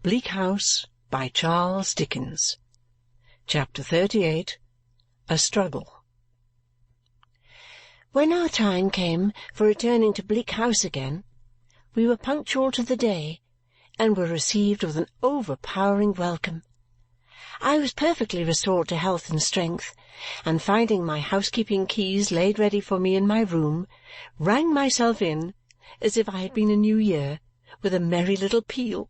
Bleak House by Charles Dickens. Chapter 38. A Struggle. When our time came for returning to Bleak House again, we were punctual to the day and were received with an overpowering welcome. I was perfectly restored to health and strength, and finding my housekeeping keys laid ready for me in my room, rang myself in, as if I had been a new year, with a merry little peal.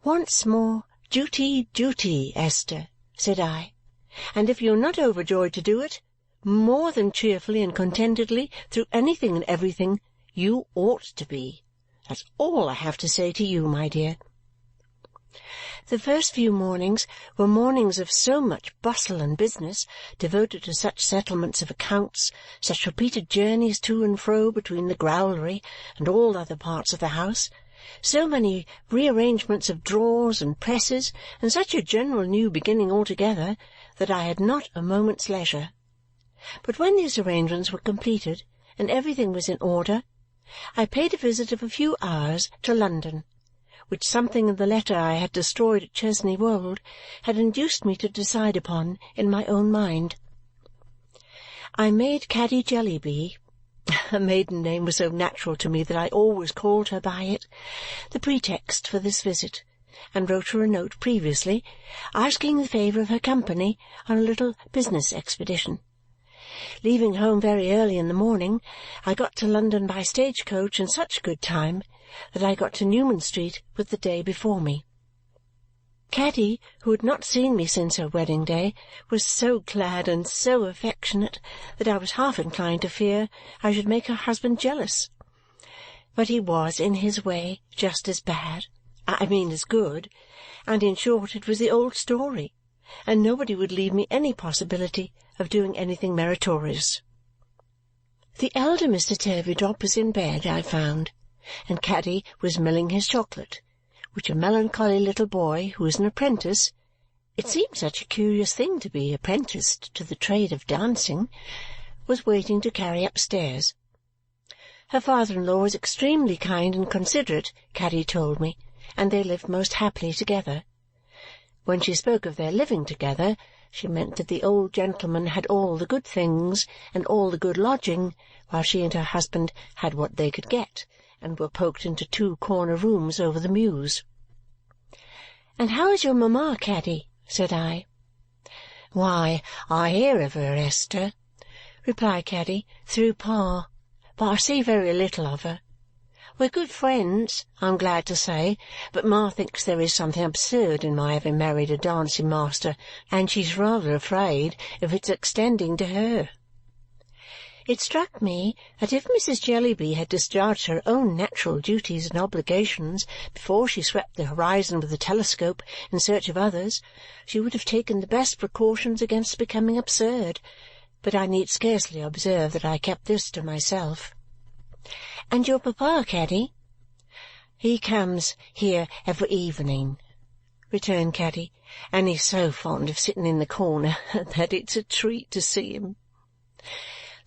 "Once more, duty, duty, Esther," said I, "and if you are not overjoyed to do it, more than cheerfully and contentedly through anything and everything, you ought to be. That's all I have to say to you, my dear." The first few mornings were mornings of so much bustle and business, devoted to such settlements of accounts, such repeated journeys to and fro between the growlery and all other parts of the house, so many rearrangements of drawers and presses, and such a general new beginning altogether, that I had not a moment's leisure. But when these arrangements were completed and everything was in order, I paid a visit of a few hours to London, which something in the letter I had destroyed at Chesney Wold had induced me to decide upon in my own mind. I made Caddy Jellyby (her maiden name was so natural to me that I always called her by it) the pretext for this visit, and wrote her a note previously, asking the favour of her company on a little business expedition. Leaving home very early in the morning, I got to London by stage-coach in such good time that I got to Newman Street with the day before me. Caddy, who had not seen me since her wedding day, was so glad and so affectionate that I was half inclined to fear I should make her husband jealous. But he was, in his way, just as bad, as good, and in short it was the old story, and nobody would leave me any possibility of doing anything meritorious. The elder Mr. Turveydrop was in bed, I found, and Caddy was milling his chocolate, which a melancholy little boy who was an apprentice (it seemed such a curious thing to be apprenticed to the trade of dancing) was waiting to carry upstairs. Her father-in-law was extremely kind and considerate, Caddy told me, and they lived most happily together. When she spoke of their living together, she meant that the old gentleman had all the good things and all the good lodging, while she and her husband had what they could get, and were poked into 2 corner rooms over the mews. "And how is your mamma, Caddy?" said I. "Why, I hear of her, Esther," replied Caddy, "through Pa, but I see very little of her. We're good friends, I'm glad to say, but Ma thinks there is something absurd in my having married a dancing master, and she's rather afraid of its extending to her." It struck me that if Mrs. Jellyby had discharged her own natural duties and obligations before she swept the horizon with the telescope in search of others, she would have taken the best precautions against becoming absurd, but I need scarcely observe that I kept this to myself. "And your papa, Caddy?" "He comes here every evening," returned Caddy, "and he's so fond of sitting in the corner that it's a treat to see him."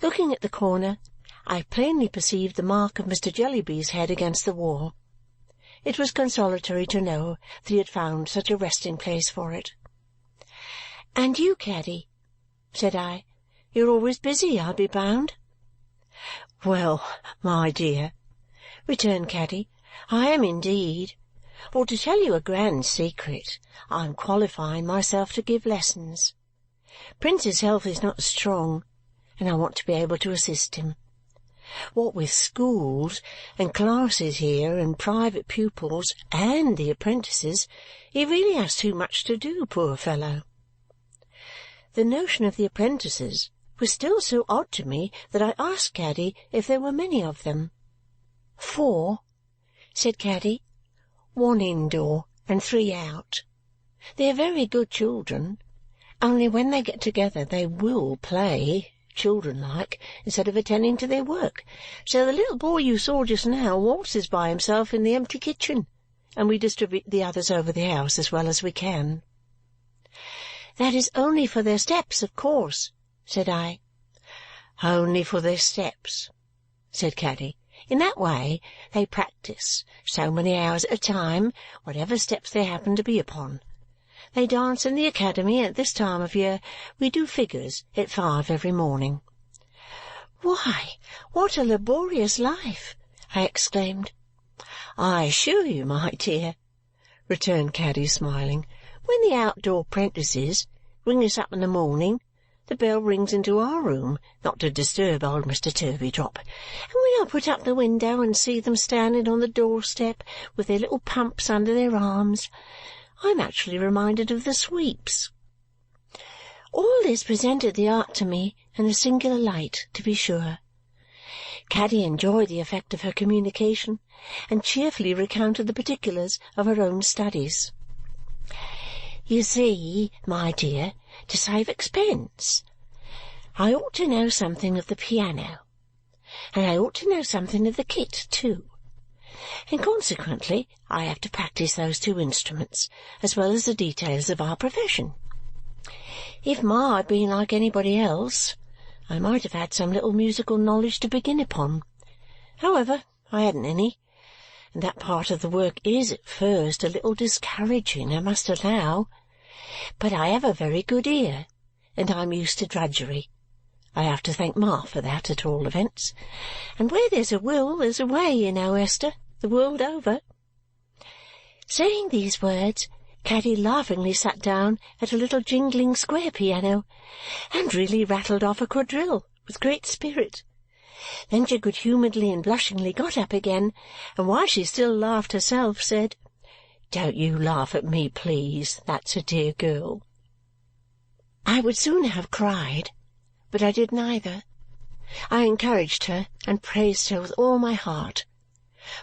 Looking at the corner, I plainly perceived the mark of Mr. Jellyby's head against the wall. It was consolatory to know that he had found such a resting-place for it. "And you, Caddy?" said I. "You're always busy, I'll be bound." "Well, my dear," returned Caddy, "I am indeed. For to tell you a grand secret, I am qualifying myself to give lessons. Prince's health is not strong, and I want to be able to assist him. What with schools and classes here and private pupils and the apprentices, he really has too much to do, poor fellow." The notion of the apprentices was still so odd to me that I asked Caddy if there were many of them. "4," said Caddy. "1 indoor and 3 out. They are very good children, only when they get together they will play, children-like, instead of attending to their work. So the little boy you saw just now waltzes by himself in the empty kitchen, and we distribute the others over the house as well as we can." "That is only for their steps, of course," said I. "Only for their steps," said Caddy. In that way they practise, so many hours at a time, whatever steps they happen to be upon. They dance in the academy, and at this time of year we do figures at 5 every morning." "Why, what a laborious life!" I exclaimed. "I assure you, my dear," returned Caddy, smiling, "when the outdoor 'prentices ring us up in the morning, the bell rings into our room, not to disturb old Mr. Turveydrop, and when I put up the window and see them standing on the doorstep with their little pumps under their arms, I am actually reminded of the sweeps." All this presented the art to me in a singular light, to be sure. Caddy enjoyed the effect of her communication and cheerfully recounted the particulars of her own studies. "You see, my dear, to save expense, I ought to know something of the piano, and I ought to know something of the kit too, and consequently I have to practise those two instruments as well as the details of our profession. If Ma had been like anybody else, I might have had some little musical knowledge to begin upon. However, I hadn't any, and that part of the work is at first a little discouraging, I must allow. But I have a very good ear, and I'm used to drudgery. I have to thank Ma for that, at all events. And where there's a will, there's a way, you know, Esther, the world over." Saying these words, Caddy laughingly sat down at a little jingling square piano and really rattled off a quadrille with great spirit. Then she good-humouredly and blushingly got up again, and while she still laughed herself, said, "Don't you laugh at me, please, that's a dear girl." I would sooner have cried, but I did neither. I encouraged her and praised her with all my heart,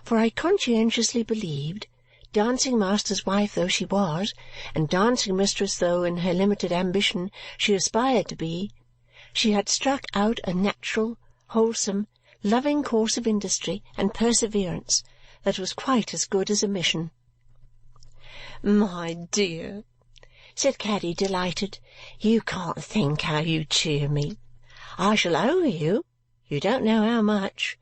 for I conscientiously believed, dancing-master's wife though she was, and dancing-mistress though in her limited ambition she aspired to be, she had struck out a natural, wholesome, loving course of industry and perseverance that was quite as good as a mission. "My dear," said Caddy, delighted, "you can't think how you cheer me. I shall owe you don't know how much.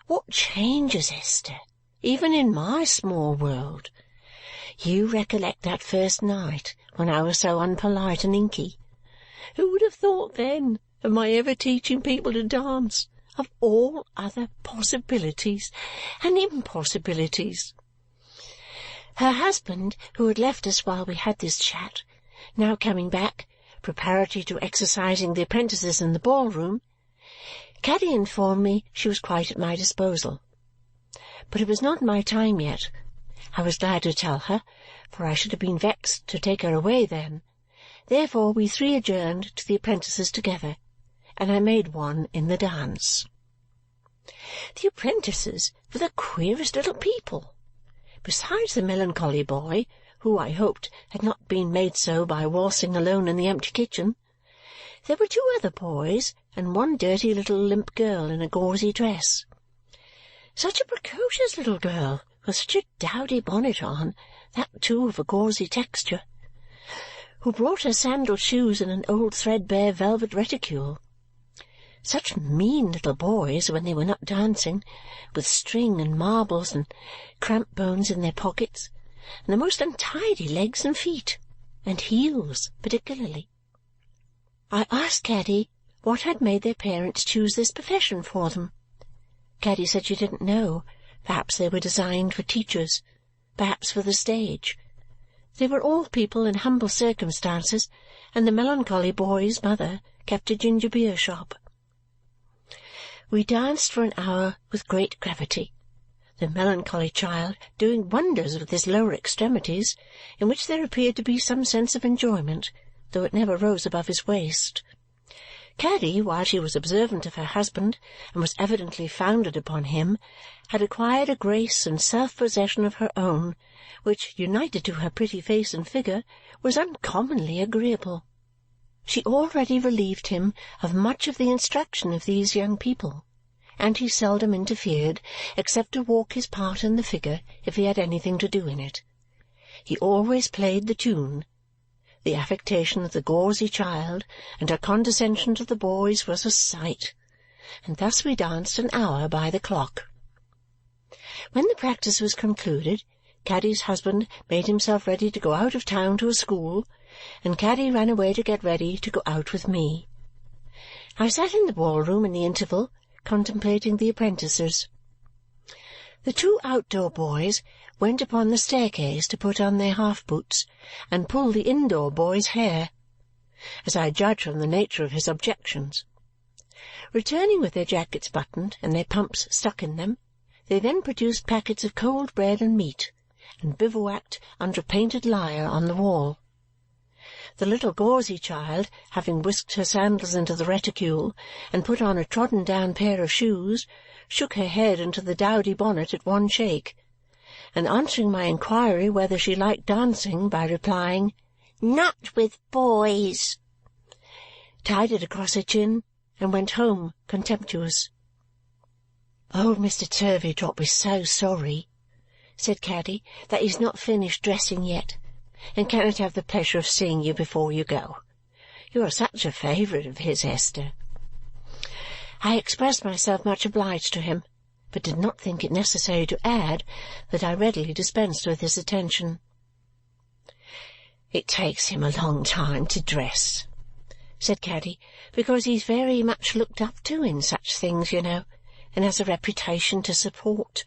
What changes, Esther, even in my small world! You recollect that first night when I was so unpolite and inky. Who would have thought then of my ever teaching people to dance, of all other possibilities and impossibilities?" Her husband, who had left us while we had this chat, now coming back, preparatory to exercising the apprentices in the ball-room, Caddy informed me she was quite at my disposal. But it was not my time yet. I was glad to tell her, for I should have been vexed to take her away then. Therefore we three adjourned to the apprentices together, and I made one in the dance. The apprentices were the queerest little people. Besides the melancholy boy, who I hoped had not been made so by waltzing alone in the empty kitchen, there were 2 other boys and one dirty little limp girl in a gauzy dress. Such a precocious little girl, with such a dowdy bonnet on, that too of a gauzy texture, who brought her sandal shoes in an old threadbare velvet reticule. Such mean little boys when they were not dancing, with string and marbles and cramp bones in their pockets, and the most untidy legs and feet, and heels particularly. I asked Caddy what had made their parents choose this profession for them. Caddy said she didn't know. Perhaps they were designed for teachers, perhaps for the stage. They were all people in humble circumstances, and the melancholy boy's mother kept a ginger-beer shop. We danced for an hour with great gravity, the melancholy child doing wonders with his lower extremities, in which there appeared to be some sense of enjoyment, though it never rose above his waist. Caddy, while she was observant of her husband and was evidently founded upon him, had acquired a grace and self-possession of her own, which, united to her pretty face and figure, was uncommonly agreeable. She already relieved him of much of the instruction of these young people, and he seldom interfered except to walk his part in the figure if he had anything to do in it. He always played the tune. The affectation of the gauzy child and her condescension to the boys was a sight, and thus we danced an hour by the clock. When the practice was concluded, Caddy's husband made himself ready to go out of town to a school, and Caddy ran away to get ready to go out with me. I sat in the ballroom in the interval, contemplating the apprentices. The two outdoor boys went upon the staircase to put on their half-boots and pull the indoor boy's hair, as I judge from the nature of his objections. Returning with their jackets buttoned and their pumps stuck in them, they then produced packets of cold bread and meat, and bivouacked under a painted lyre on the wall. The little gauzy child, having whisked her sandals into the reticule and put on a trodden-down pair of shoes, shook her head into the dowdy bonnet at one shake, and answering my inquiry whether she liked dancing by replying, "Not with boys," tied it across her chin and went home contemptuous. "Old Mr. Turveydrop is so sorry," said Caddy, "that he's not finished dressing yet, and cannot have the pleasure of seeing you before you go. You are such a favourite of his, Esther." I expressed myself much obliged to him, but did not think it necessary to add that I readily dispensed with his attention. "It takes him a long time to dress," said Caddy, "because he's very much looked up to in such things, you know, and has a reputation to support.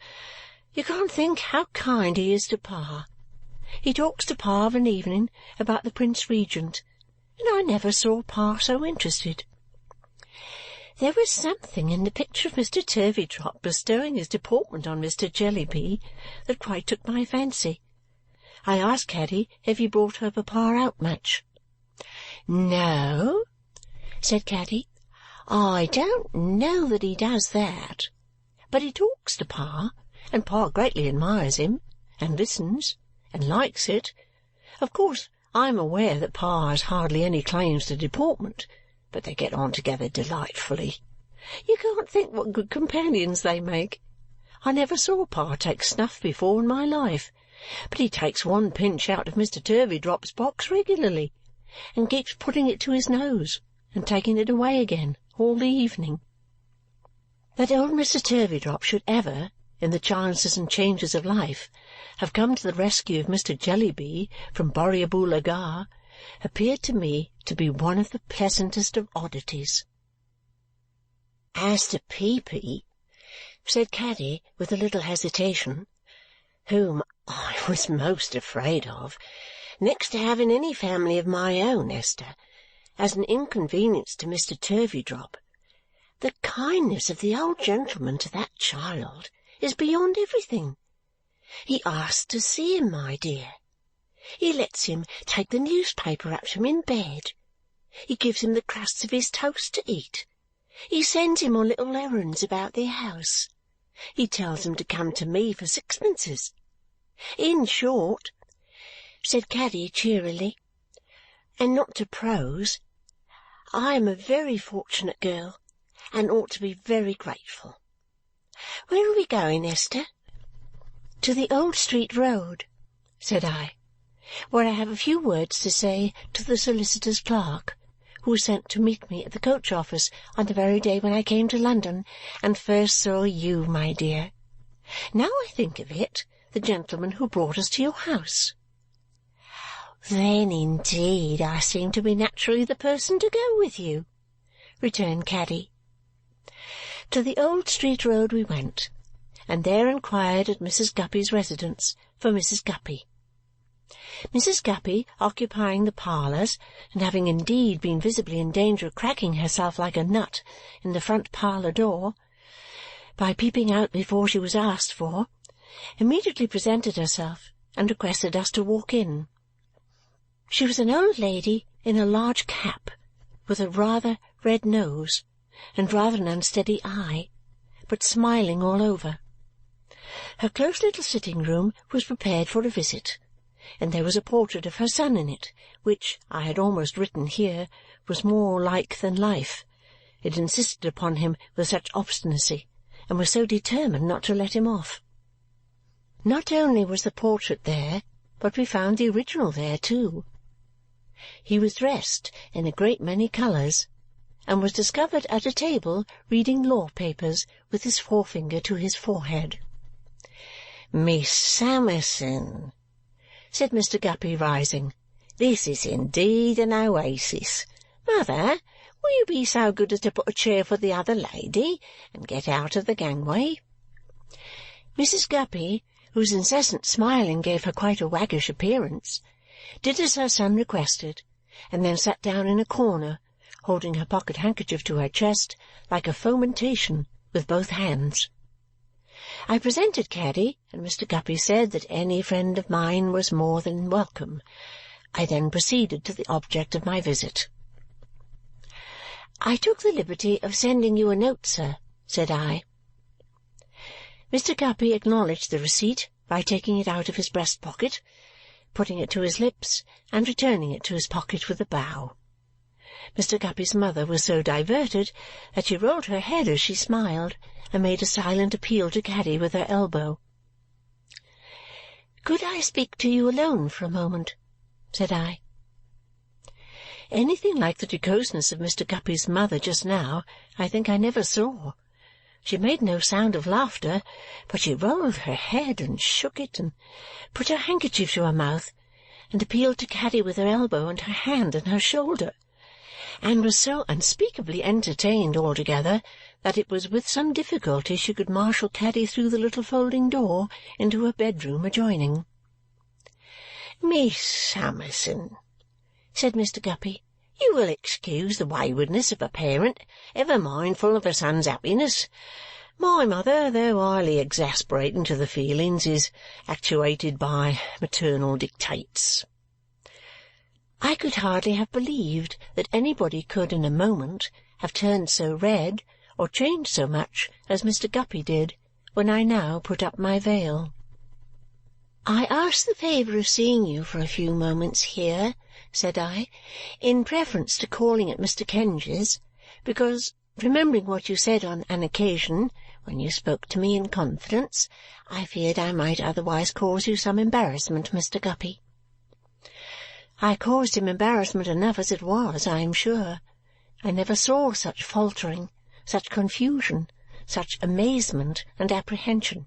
You can't think how kind he is to Pa. He talks to Pa of an evening about the Prince Regent, and I never saw Pa so interested. There was something in the picture of Mr. Turveydrop bestowing his deportment on Mr. Jellyby that quite took my fancy. I asked Caddy if he brought her papa out much. "No," said Caddy, "I don't know that he does that. But he talks to Pa, and Pa greatly admires him, and listens, and likes it. Of course I am aware that Pa has hardly any claims to deportment, but they get on together delightfully. You can't think what good companions they make. I never saw Pa take snuff before in my life, but he takes one pinch out of Mr. Turveydrop's box regularly, and keeps putting it to his nose and taking it away again all the evening. That old Mr. Turveydrop should ever, in the chances and changes of life, have come to the rescue of Mr. Jellyby from Borrioboola Gha appeared to me to be one of the pleasantest of oddities. "As to Peepy," said Caddy with a little hesitation, "whom I was most afraid of, next to having any family of my own, Esther, as an inconvenience to Mr. Turveydrop, the kindness of the old gentleman to that child is beyond everything. He asks to see him, my dear. He lets him take the newspaper up to him in bed. He gives him the crusts of his toast to eat. He sends him on little errands about the house. He tells him to come to me for sixpences. In short," said Caddy cheerily, "and not to prose, I am a very fortunate girl and ought to be very grateful. Where are we going, Esther?" "To the Old Street Road," said I, "where I have a few words to say to the solicitor's clerk, who was sent to meet me at the coach-office on the very day when I came to London and first saw you, my dear. Now I think of it, the gentleman who brought us to your house." "Then, indeed, I seem to be naturally the person to go with you," returned Caddy. To the Old Street Road we went, and there inquired at Mrs. Guppy's residence for Mrs. Guppy. Mrs. Guppy, occupying the parlours, and having indeed been visibly in danger of cracking herself like a nut in the front parlour door, by peeping out before she was asked for, immediately presented herself and requested us to walk in. She was an old lady in a large cap, with a rather red nose and rather an unsteady eye, but smiling all over. Her close little sitting-room was prepared for a visit, and there was a portrait of her son in it, which, I had almost written here, was more like than life. It insisted upon him with such obstinacy, and was so determined not to let him off. Not only was the portrait there, but we found the original there too. He was dressed in a great many colours, and was discovered at a table reading law papers with his forefinger to his forehead. "Miss Summerson," said Mr. Guppy, rising, "this is indeed an oasis. Mother, will you be so good as to put a chair for the other lady and get out of the gangway?" Mrs. Guppy, whose incessant smiling gave her quite a waggish appearance, did as her son requested, and then sat down in a corner, holding her pocket-handkerchief to her chest like a fomentation with both hands. I presented Caddy, and Mr. Guppy said that any friend of mine was more than welcome. I then proceeded to the object of my visit. "I took the liberty of sending you a note, sir," said I. Mr. Guppy acknowledged the receipt by taking it out of his breast-pocket, putting it to his lips, and returning it to his pocket with a bow. Mr. Guppy's mother was so diverted that she rolled her head as she smiled and made a silent appeal to Caddy with her elbow. "Could I speak to you alone for a moment?" said I. Anything like the jocoseness of Mr. Guppy's mother just now I think I never saw. She made no sound of laughter, but she rolled her head and shook it and put her handkerchief to her mouth and appealed to Caddy with her elbow and her hand and her shoulder, and was so unspeakably entertained altogether that it was with some difficulty she could marshal Caddy through the little folding door into her bedroom adjoining. "Miss Summerson," said Mr. Guppy, "you will excuse the waywardness of a parent ever mindful of a son's happiness. My mother, though highly exasperating to the feelings, is actuated by maternal dictates." I could hardly have believed that anybody could in a moment have turned so red or changed so much as Mr. Guppy did when I now put up my veil. "I ask the favour of seeing you for a few moments here," said I, "in preference to calling at Mr. Kenge's, because, remembering what you said on an occasion when you spoke to me in confidence, I feared I might otherwise cause you some embarrassment, Mr. Guppy." I caused him embarrassment enough as it was, I am sure. I never saw such faltering, such confusion, such amazement and apprehension.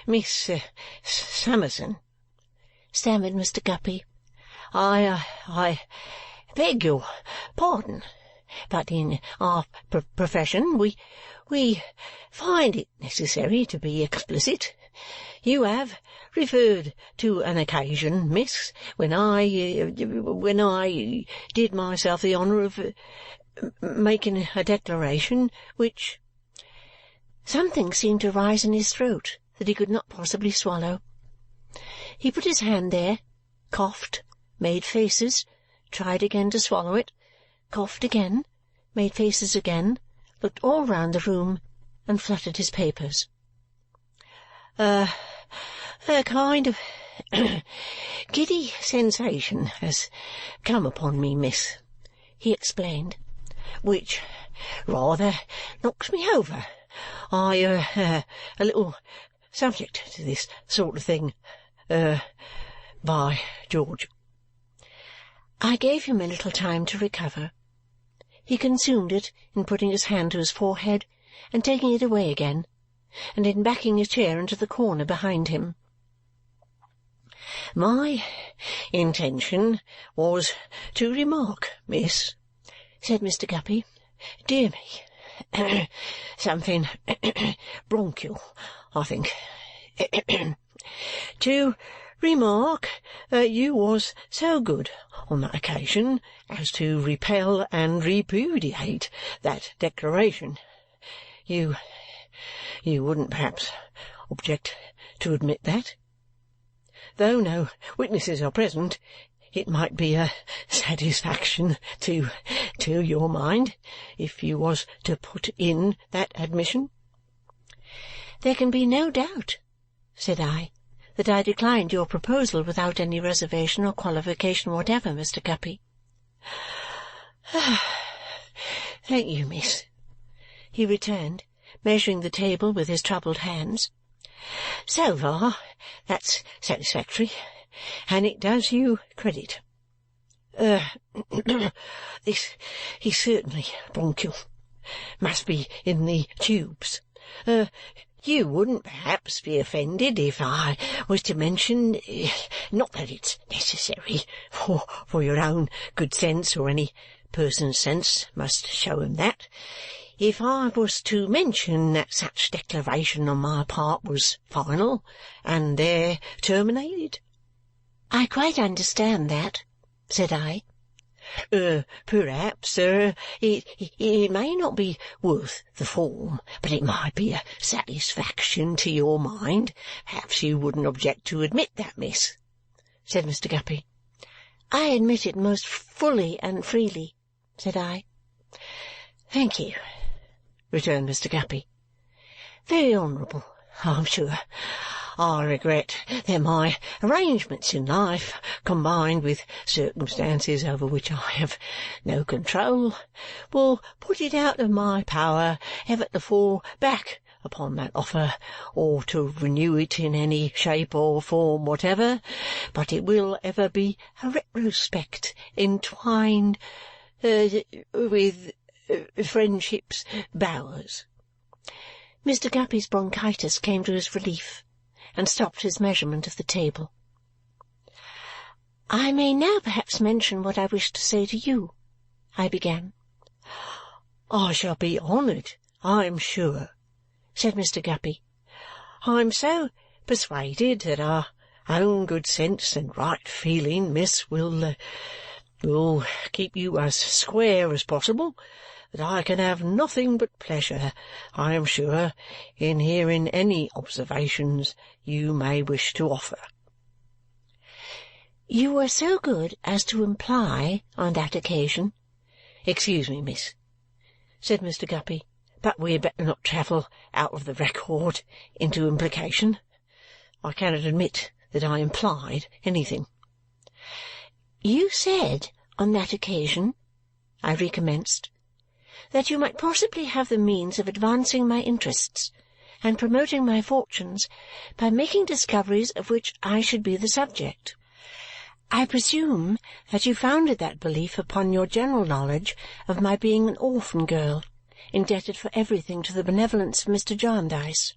"Miss Summerson," stammered Mr. Guppy, I beg your pardon, but in our profession we find it necessary to be explicit. You have referred to an occasion, miss, when I did myself the honour of making a declaration which—" Something seemed to rise in his throat that he could not possibly swallow. He put his hand there, coughed, made faces, tried again to swallow it, coughed again, made faces again, looked all round the room, and fluttered his papers. A kind of giddy sensation has come upon me, miss," he explained, "which rather knocks me over. I a little subject to this sort of thing, by George." I gave him a little time to recover. He consumed it in putting his hand to his forehead and taking it away again, and in backing his chair into the corner behind him. "My intention was to remark, miss," said Mr. Guppy, "dear me, something bronchial, I think, to remark that you was so good on that occasion as to repel and repudiate that declaration. You wouldn't perhaps object to admit that? Though no witnesses are present, it might be a satisfaction to your mind if you was to put in that admission." "There can be no doubt," said I, "that I declined your proposal without any reservation or qualification whatever, Mr. Guppy." "Thank you, miss," he returned, measuring the table with his troubled hands. "So far that's satisfactory, and it does you credit. This is certainly bronchial. Must be in the tubes. You wouldn't perhaps be offended if I was to mention, not that it's necessary, for your own good sense or any person's sense must show him that, if I was to mention that such declaration on my part was final and there terminated?" "I quite understand that," said I. "Perhaps, sir, it may not be worth the form, but it might be a satisfaction to your mind. Perhaps you wouldn't object to admit that, miss," said Mr. Guppy. "I admit it most fully and freely," said I. "Thank you," returned Mr. Guppy. "Very honourable, I'm sure. I regret that my arrangements in life, combined with circumstances over which I have no control, will put it out of my power ever to fall back upon that offer or to renew it in any shape or form whatever, but it will ever be a retrospect entwined with friendship's bowers." Mr. Guppy's bronchitis came to his relief and stopped his measurement of the table. "I may now perhaps mention what I wish to say to you," I began. "I shall be honoured, I am sure," said Mr. Guppy. "I am so persuaded that our own good sense and right feeling, miss, will keep you as square as possible, that I can have nothing but pleasure, I am sure, in hearing any observations you may wish to offer." "You were so good as to imply on that occasion—" "Excuse me, miss," said Mr. Guppy, "but we had better not travel out of the record into implication. I cannot admit that I implied anything." "You said on that occasion," I recommenced, "that you might possibly have the means of advancing my interests and promoting my fortunes by making discoveries of which I should be the subject. I presume that you founded that belief upon your general knowledge of my being an orphan girl, indebted for everything to the benevolence of Mr. Jarndyce.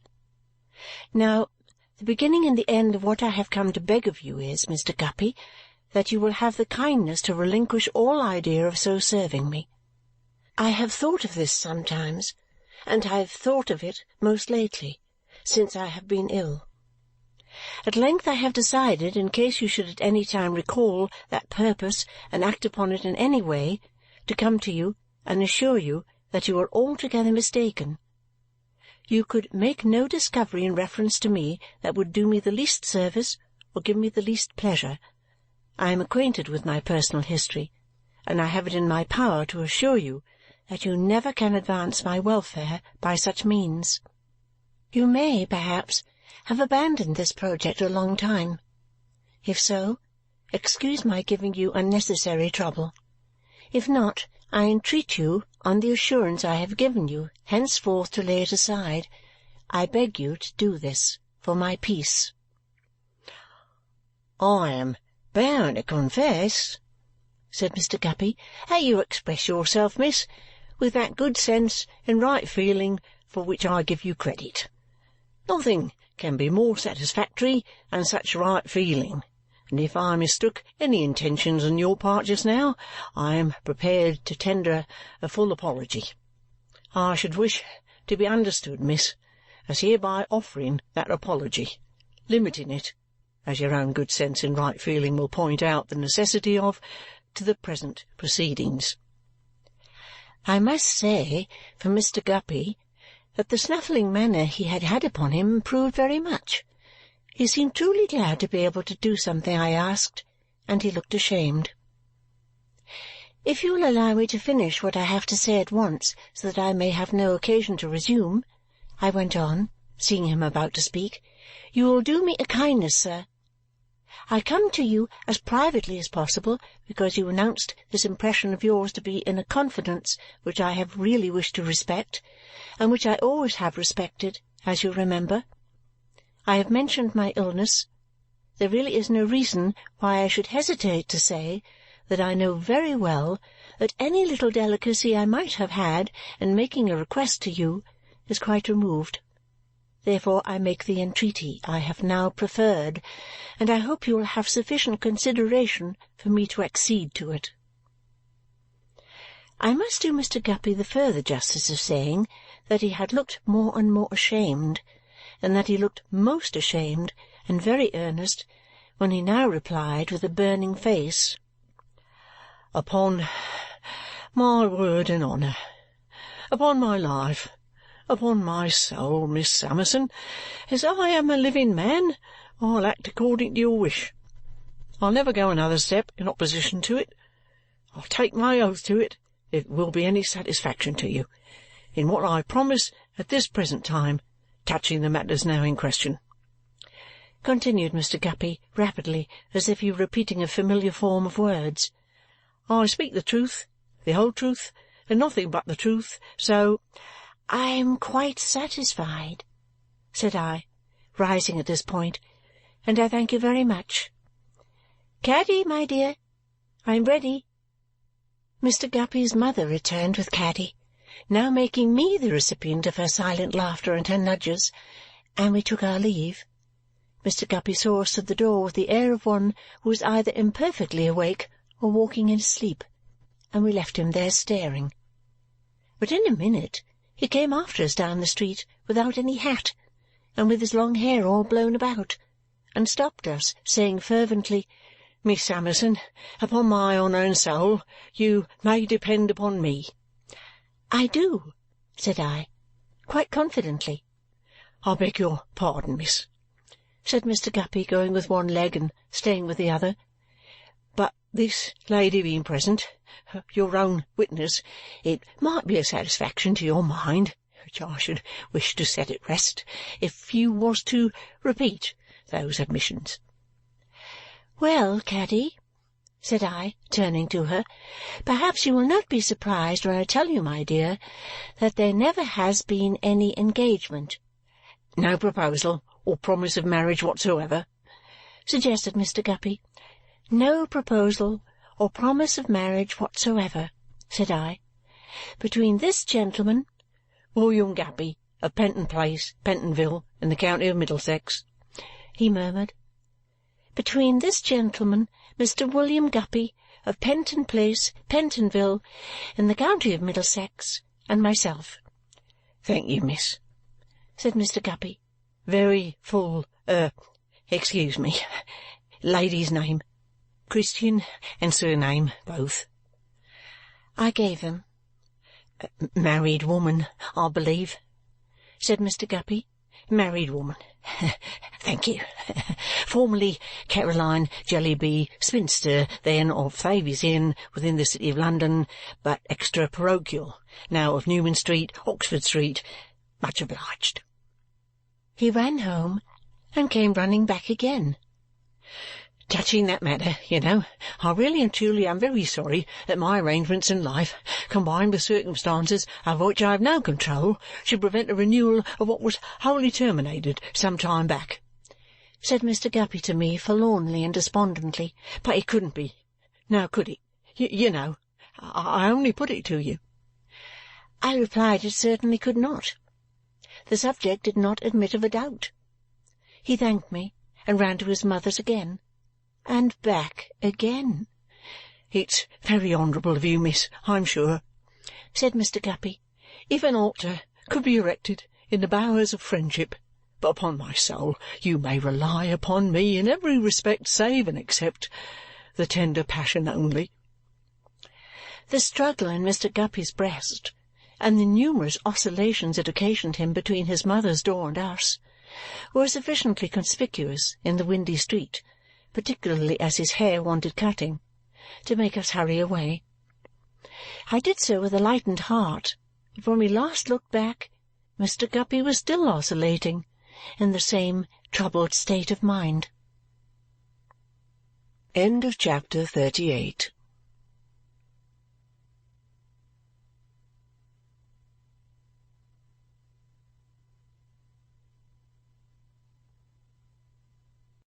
Now, the beginning and the end of what I have come to beg of you is, Mr. Guppy, that you will have the kindness to relinquish all idea of so serving me. I have thought of this sometimes, and I have thought of it most lately, since I have been ill. At length I have decided, in case you should at any time recall that purpose and act upon it in any way, to come to you and assure you that you are altogether mistaken. You could make no discovery in reference to me that would do me the least service or give me the least pleasure. I am acquainted with my personal history, and I have it in my power to assure you that you never can advance my welfare by such means. You may, perhaps, have abandoned this project a long time. If so, excuse my giving you unnecessary trouble. If not, I entreat you, on the assurance I have given you, henceforth to lay it aside. I beg you to do this for my peace." "I am bound to confess," said Mr. Guppy, "that you express yourself, miss, with that good sense and right feeling for which I give you credit. Nothing can be more satisfactory than such right feeling, and if I mistook any intentions on your part just now, I am prepared to tender a full apology. I should wish to be understood, miss, as hereby offering that apology, limiting it, as your own good sense and right feeling will point out the necessity of, to the present proceedings." I must say, for Mr. Guppy, that the snuffling manner he had had upon him improved very much. He seemed truly glad to be able to do something I asked, and he looked ashamed. "If you will allow me to finish what I have to say at once, so that I may have no occasion to resume," I went on, seeing him about to speak, "you will do me a kindness, sir. I come to you as privately as possible because you announced this impression of yours to be in a confidence which I have really wished to respect, and which I always have respected, as you remember. I have mentioned my illness. There really is no reason why I should hesitate to say that I know very well that any little delicacy I might have had in making a request to you is quite removed. Therefore I make the entreaty I have now preferred, and I hope you will have sufficient consideration for me to accede to it. I must do Mr. Guppy the further justice of saying that he had looked more and more ashamed, and that he looked most ashamed and very earnest when he now replied with a burning face, "Upon my word and honour, upon my life, upon my soul, Miss Summerson, as I am a living man, I'll act according to your wish. I'll never go another step in opposition to it. I'll take my oath to it, if it will be any satisfaction to you, in what I promise at this present time, touching the matters now in question," continued Mr. Guppy rapidly, as if he were repeating a familiar form of words. "I speak the truth, the whole truth, and nothing but the truth, so—" "I am quite satisfied," said I, rising at this point, "and I thank you very much. Caddy, my dear, I am ready." Mr. Guppy's mother returned with Caddy, now making me the recipient of her silent laughter and her nudges, and we took our leave. Mr. Guppy saw us to the door with the air of one who was either imperfectly awake or walking in his sleep, and we left him there staring. But in a minute he came after us down the street without any hat, and with his long hair all blown about, and stopped us, saying fervently, "Miss Summerson, upon my honour and soul, you may depend upon me." "I do," said I, quite confidently. "I beg your pardon, miss," said Mr. Guppy, going with one leg and staying with the other, "but this lady being present, your own witness, it might be a satisfaction to your mind, which I should wish to set at rest, if you was to repeat those admissions." "Well, Caddy," said I, turning to her, "perhaps you will not be surprised when I tell you, my dear, that there never has been any engagement." "No proposal or promise of marriage whatsoever?" suggested Mr. Guppy. "No proposal or promise of marriage whatsoever," said I. "Between this gentleman—" "William Guppy, of Penton Place, Pentonville, in the county of Middlesex," he murmured. "Between this gentleman, Mr. William Guppy, of Penton Place, Pentonville, in the county of Middlesex, and myself." "Thank you, miss," said Mr. Guppy. "Very full—excuse me. Lady's name, Christian and surname, both?" I gave them. "Married woman, I believe," said Mr. Guppy. "Married woman. Thank you. Formerly Caroline Jellyby, spinster, then of Thavies Inn, within the City of London, but extra-parochial, now of Newman Street, Oxford Street. Much obliged." He ran home and came running back again. "Touching that matter, you know, I really and truly am very sorry that my arrangements in life, combined with circumstances over which I have no control, should prevent a renewal of what was wholly terminated some time back," said Mr. Guppy to me forlornly and despondently. "But it couldn't be. Now could it? You know. I only put it to you." I replied it certainly could not. The subject did not admit of a doubt. He thanked me and ran to his mother's again. And back again. "It's very honourable of you, miss, I'm sure," said Mr. Guppy. "If an altar could be erected in the bowers of friendship, but upon my soul you may rely upon me in every respect save and except the tender passion only." The struggle in Mr. Guppy's breast, and the numerous oscillations it occasioned him between his mother's door and us, were sufficiently conspicuous in the windy street, particularly as his hair wanted cutting, to make us hurry away. I did so with a lightened heart, but when we last looked back, Mr. Guppy was still oscillating in the same troubled state of mind. End of chapter 38.